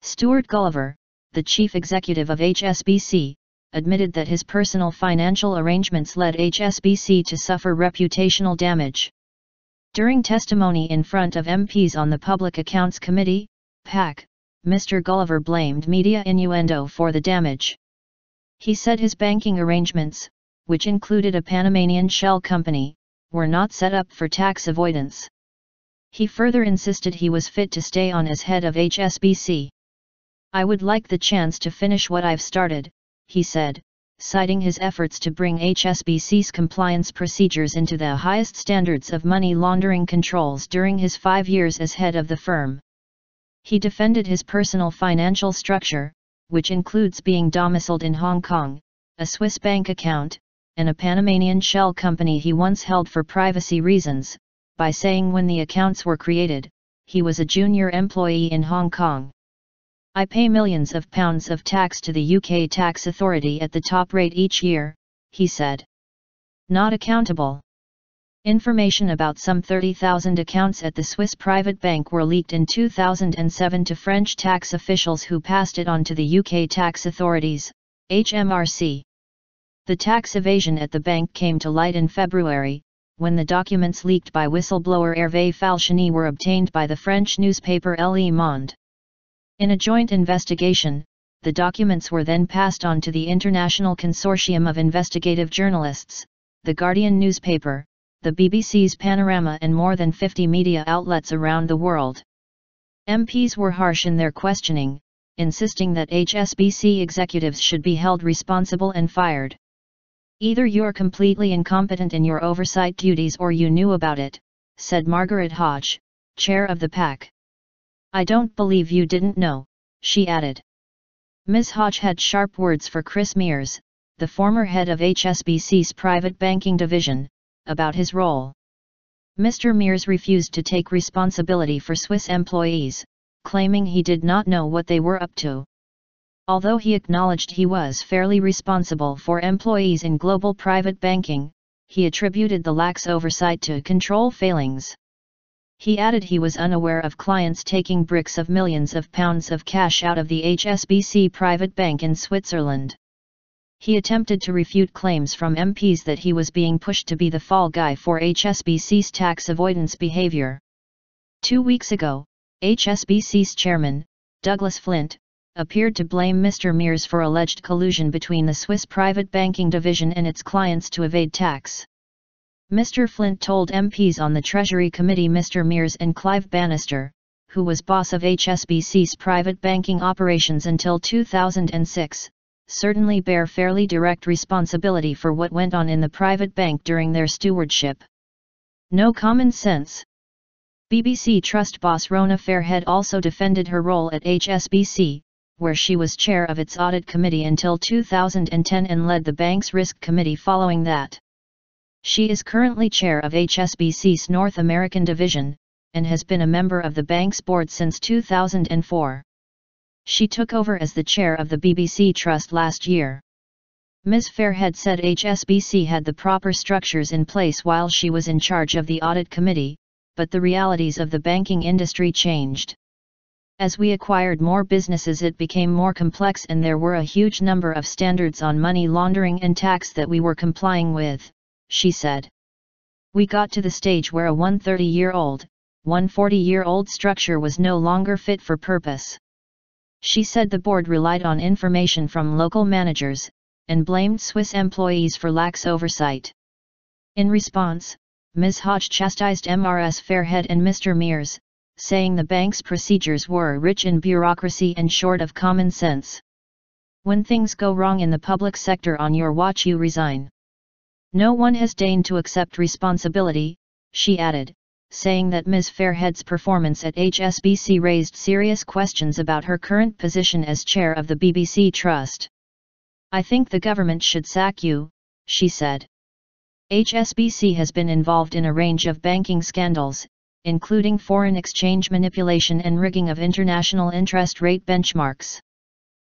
Stuart Gulliver, the chief executive of HSBC, admitted that his personal financial arrangements led HSBC to suffer reputational damage. During testimony in front of MPs on the Public Accounts Committee, PAC, Mr. Gulliver blamed media innuendo for the damage. He said his banking arrangements, which included a Panamanian shell company, were not set up for tax avoidance. He further insisted he was fit to stay on as head of HSBC. "I would like the chance to finish what I've started," he said, citing his efforts to bring HSBC's compliance procedures into the highest standards of money laundering controls during his 5 years as head of the firm. He defended his personal financial structure, which includes being domiciled in Hong Kong, a Swiss bank account, and a Panamanian shell company he once held for privacy reasons, by saying when the accounts were created, he was a junior employee in Hong Kong. "I pay millions of pounds of tax to the UK tax authority at the top rate each year," he said. Not accountable. Information about some 30,000 accounts at the Swiss private bank were leaked in 2007 to French tax officials who passed it on to the UK tax authorities, HMRC. The tax evasion at the bank came to light in February, when the documents leaked by whistleblower Hervé Falciani were obtained by the French newspaper Le Monde. In a joint investigation, the documents were then passed on to the International Consortium of Investigative Journalists, the Guardian newspaper, the BBC's Panorama and more than 50 media outlets around the world. MPs were harsh in their questioning, insisting that HSBC executives should be held responsible and fired. "Either you're completely incompetent in your oversight duties or you knew about it," said Margaret Hodge, chair of the PAC. "I don't believe you didn't know," she added. Ms. Hodge had sharp words for Chris Mears, the former head of HSBC's private banking division, about his role. Mr. Mears refused to take responsibility for Swiss employees, claiming he did not know what they were up to. Although he acknowledged he was fairly responsible for employees in global private banking, he attributed the lax oversight to control failings. He added he was unaware of clients taking bricks of millions of pounds of cash out of the HSBC private bank in Switzerland. He attempted to refute claims from MPs that he was being pushed to be the fall guy for HSBC's tax avoidance behavior. 2 weeks ago, HSBC's chairman, Douglas Flint, appeared to blame Mr. Mears for alleged collusion between the Swiss private banking division and its clients to evade tax. Mr. Flint told MPs on the Treasury Committee Mr. Mears and Clive Bannister, who was boss of HSBC's private banking operations until 2006, certainly bear fairly direct responsibility for what went on in the private bank during their stewardship. No common sense. BBC Trust boss Rona Fairhead also defended her role at HSBC, where she was chair of its audit committee until 2010 and led the bank's risk committee following that. She is currently chair of HSBC's North American division, and has been a member of the bank's board since 2004. She took over as the chair of the BBC Trust last year. Ms. Fairhead said HSBC had the proper structures in place while she was in charge of the audit committee, but the realities of the banking industry changed. "As we acquired more businesses, it became more complex and there were a huge number of standards on money laundering and tax that we were complying with," she said. "We got to the stage where a 130-year-old, 140-year-old structure was no longer fit for purpose." She said the board relied on information from local managers, and blamed Swiss employees for lax oversight. In response, Ms. Hodge chastised Mrs. Fairhead and Mr. Mears, saying the bank's procedures were rich in bureaucracy and short of common sense. "When things go wrong in the public sector on your watch, you resign. No one has deigned to accept responsibility," she added, saying that Ms. Fairhead's performance at HSBC raised serious questions about her current position as chair of the BBC Trust. "I think the government should sack you," she said. HSBC has been involved in a range of banking scandals, including foreign exchange manipulation and rigging of international interest rate benchmarks.